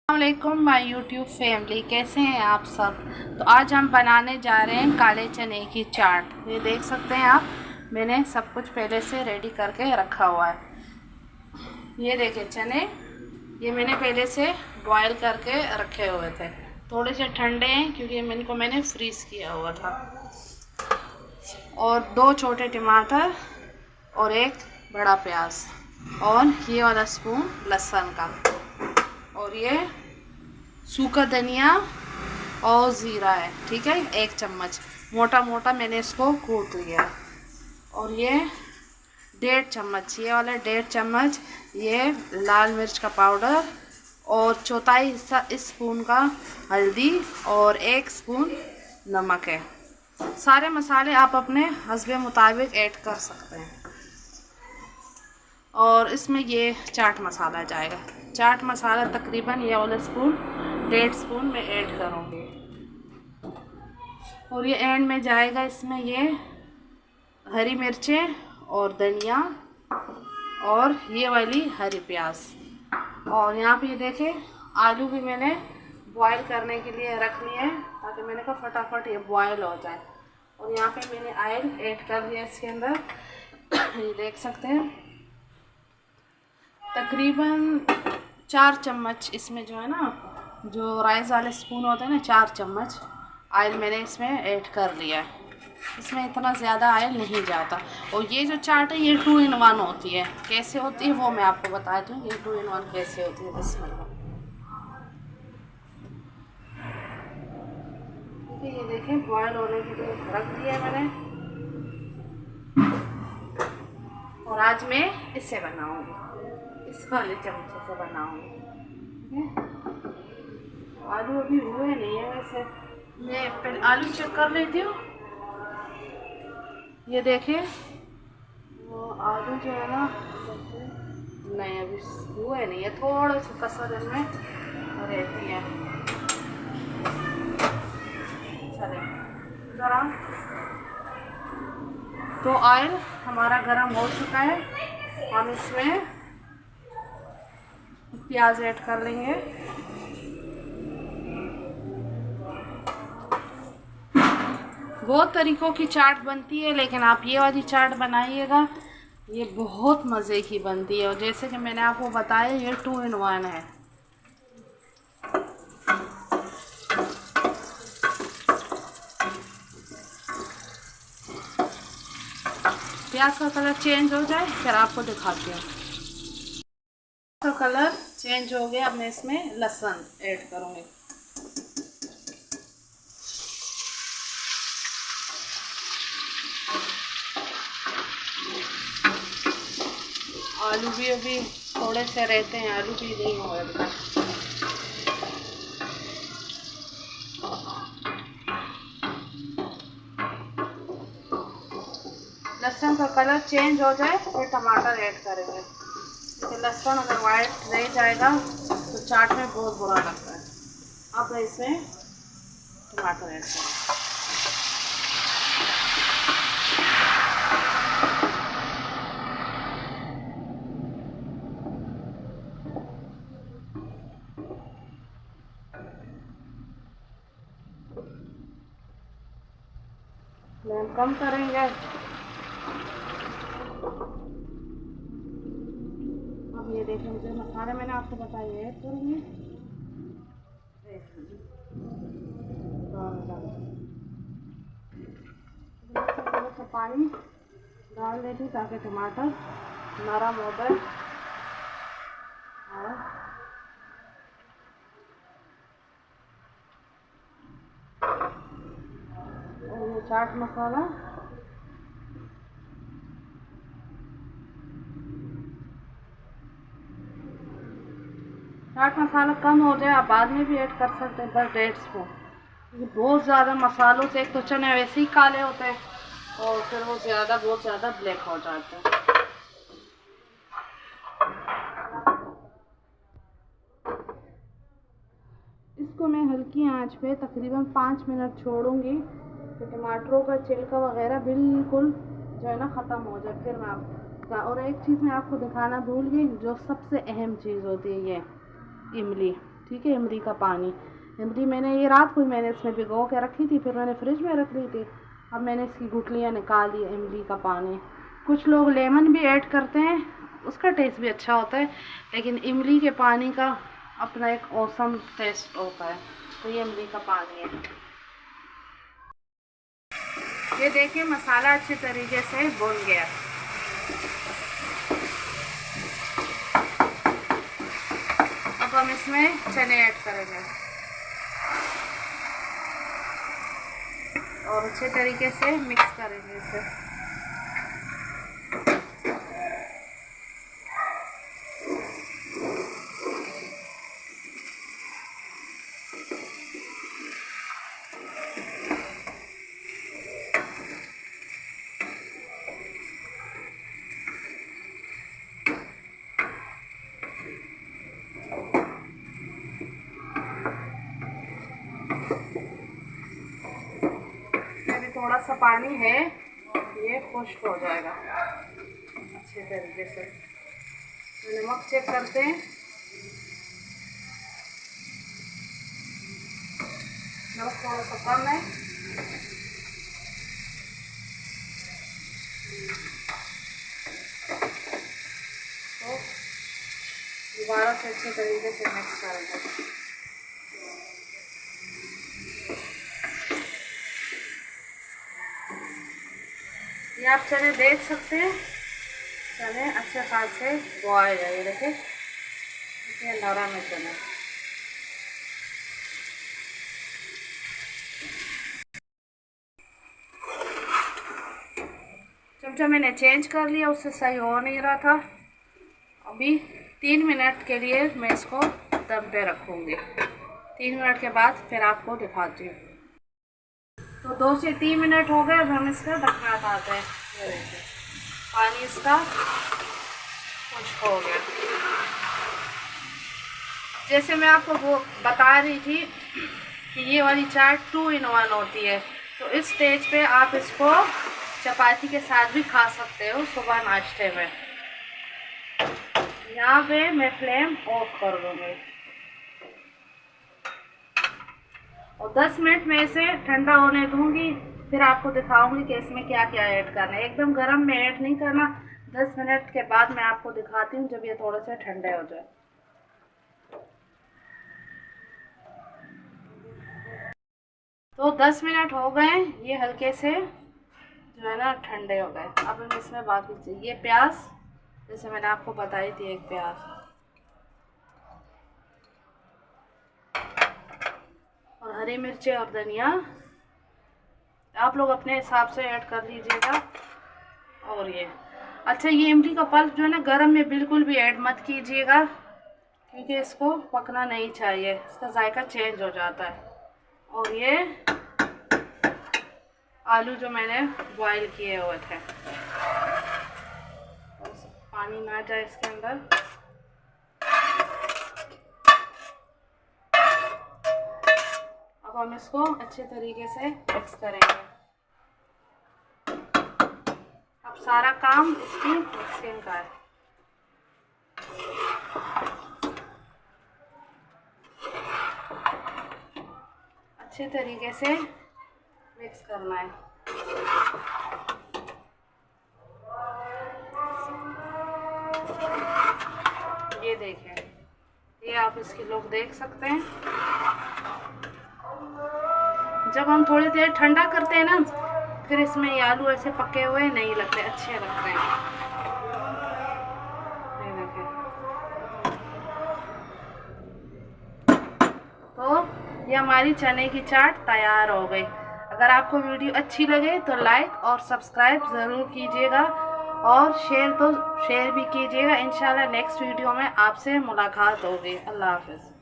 अस्सलामुअलैकुम my YouTube family, कैसे हैं आप सब। तो आज हम बनाने जा रहे हैं काले चने की चाट। ये देख सकते हैं आप, मैंने सब कुछ पहले से रेडी करके रखा हुआ है। ये देखिए चने, ये मैंने पहले से बॉईल करके रखे हुए थे। थोड़े से ठंडे हैं क्योंकि मैंने फ्रीज़ किया हुआ था। और 2 छोटे टमाटर और 1 बड़ा प्याज और ये वाला स्पून लहसुन का, और ये सूखा धनिया और ज़ीरा है, ठीक है, 1 चम्मच मोटा मोटा मैंने इसको कूट लिया है। और ये 1.5 चम्मच, ये वाला 1.5 चम्मच ये लाल मिर्च का पाउडर, और चौथाई हिस्सा इस स्पून का हल्दी, और 1 स्पून नमक है। सारे मसाले आप अपने हस्बे मुताबिक ऐड कर सकते हैं। और इसमें ये चाट मसाला जाएगा। चाट मसाला तकरीबन ये वाला स्पून 1.5 स्पून में ऐड करूँगी। और ये एंड में जाएगा इसमें ये हरी मिर्चें और धनिया और ये वाली हरी प्याज। और यहाँ पे ये देखें, आलू भी मैंने बॉईल करने के लिए रख लिए हैं ताकि मैंने कहा फटाफट ये बॉईल हो जाए। और यहाँ पे मैंने ऑयल ऐड कर दिया इसके अंदर। ये देख सकते हैं, तकरीबन 4 चम्मच इसमें जो है ना, जो राइस वाले स्पून होते हैं ना, 4 चम्मच ऑयल मैंने इसमें ऐड कर लिया है। इसमें इतना ज़्यादा ऑयल नहीं जाता। और ये जो चाट है ये 2 in 1 होती है। कैसे होती है वो मैं आपको बताती हूँ, ये 2 in 1 कैसे होती है। बिस्मिल्लाह। ठीक है, ये देखें बॉयल होने के लिए रख दिया है मैंने। और आज मैं इससे बनाऊँगी, इस वाले चमचे से बनाऊँगी। आलू अभी हुए नहीं है, वैसे मैं पहले आलू चेक कर लेती हूँ। ये देखें, वो आलू जो है ना, नहीं अभी हुए नहीं है, थोड़ा सा कसर इनमें रहती है। चले ज़रा, तो ऑयल हमारा गरम हो चुका है। हम इसमें प्याज ऐड कर लेंगे। बहुत तरीक़ों की चाट बनती है, लेकिन आप ये वाली चाट बनाइएगा, ये बहुत मज़े की बनती है। और जैसे कि मैंने आपको बताया, ये 2 in 1 है। प्याज का कलर चेंज हो जाए फिर आपको दिखाती हूँ। तो कलर चेंज हो गया, अब मैं इसमें लहसुन ऐड करूँगी। आलू भी अभी थोड़े से रहते हैं, आलू भी नहीं हुए अभी तक। लहसुन का कलर चेंज हो जाए फिर टमाटर ऐड करेंगे, क्योंकि लहसुन अगर वाइट रह जाएगा तो चाट में बहुत बुरा लगता है। अब इसमें टमाटर ऐड करें। फ्लेम कम करेंगे। अब ये देखें, मुझे मसाले मैंने आपको बताया ऐड करेंगे। थोड़ा सा पानी डाल देती ताकि टमाटर नरम हो जाए। और ये चाट मसाला, चाट मसाला कम हो जाए आप बाद में भी ऐड कर सकते हैं, बस 1.5 स्पून। क्योंकि बहुत ज़्यादा मसालों से एक तो चने वैसे ही काले होते हैं और फिर वो बहुत ज़्यादा ब्लैक हो जाते हैं। इसको मैं हल्की आंच पे तकरीबन 5 मिनट छोड़ूंगी, तो टमाटरों का छिलका वगैरह बिल्कुल जो है ना ख़त्म हो जाए। फिर मैं आपका, और एक चीज़ मैं आपको दिखाना भूल गई, जो सबसे अहम चीज़ होती है, ये इमली। ठीक ठीक है। इमली का पानी, इमली मैंने ये रात को मैंने इसमें भिगो के रखी थी, फिर मैंने फ्रिज में रख ली थी। अब मैंने इसकी गुठलियाँ निकाल ली। इमली का पानी, कुछ लोग लेमन भी ऐड करते हैं, उसका टेस्ट भी अच्छा होता है, लेकिन इमली के पानी का अपना एक औसम टेस्ट होता है। तो ये इमली का पानी है। ये देखिए मसाला अच्छे तरीके से भुन गया। अब हम इसमें चने ऐड करेंगे और अच्छे तरीके से मिक्स करेंगे इसे। थोड़ा सा पानी है, ये खुश्क हो जाएगा अच्छे तरीके से। नमक चेक करते हैं, नमक थोड़ा सा कम है। तो दोबारा से अच्छे तरीके से मिक्स करेंगे। ये आप चने देख सकते हैं, चने अच्छे खासे बॉयल है। ये देखिए इतने नरम है चने। चमचा मैंने चेंज कर लिया, उससे सही हो नहीं रहा था। अभी 3 मिनट के लिए मैं इसको दम पे रखूँगी। 3 मिनट के बाद फिर आपको दिखाती हूँ। तो 2 से 3 मिनट हो गए। अब हम इसका ढक्कन हटाते हैं। ये देखिए पानी इसका खुश्क हो गया। जैसे मैं आपको वो बता रही थी कि ये वाली चाट 2 in 1 होती है, तो इस स्टेज पे आप इसको चपाती के साथ भी खा सकते हो सुबह नाश्ते में। यहाँ पे मैं फ्लेम ऑफ कर दूँगी और 10 मिनट में इसे ठंडा होने दूँगी। फिर आपको दिखाऊंगी कि इसमें क्या क्या ऐड करना है। एकदम गर्म में ऐड नहीं करना। 10 मिनट के बाद मैं आपको दिखाती हूँ जब ये थोड़े से ठंडे हो जाए। तो 10 मिनट हो गए, ये हल्के से जो है ना ठंडे हो गए। अब हम इसमें बाकी चीज़, ये प्याज जैसे मैंने आपको बताई थी, एक प्याज और हरी मिर्ची और धनिया आप लोग अपने हिसाब से ऐड कर लीजिएगा। और ये अच्छा, ये इमली का पल्प जो है ना गरम में बिल्कुल भी ऐड मत कीजिएगा, क्योंकि इसको पकना नहीं चाहिए, इसका जायका चेंज हो जाता है। और ये आलू जो मैंने बॉईल किए हुए थे, पानी ना जाए इसके अंदर। अब हम इसको अच्छे तरीके से मिक्स करेंगे। अब सारा काम इसकी मिक्सिंग का है। अच्छे तरीके से मिक्स करना है। ये देखें, ये आप इसकी लुक देख सकते हैं। जब हम थोड़ी देर ठंडा करते हैं ना, फिर इसमें ये आलू ऐसे पके हुए नहीं लगते, अच्छे लगते हैं। ये देखें, तो ये हमारी चने की चाट तैयार हो गई। अगर आपको वीडियो अच्छी लगे तो लाइक और सब्सक्राइब ज़रूर कीजिएगा और शेयर भी कीजिएगा। इंशाल्लाह नेक्स्ट वीडियो में आपसे मुलाकात होगी। अल्लाह हाफ़िज़।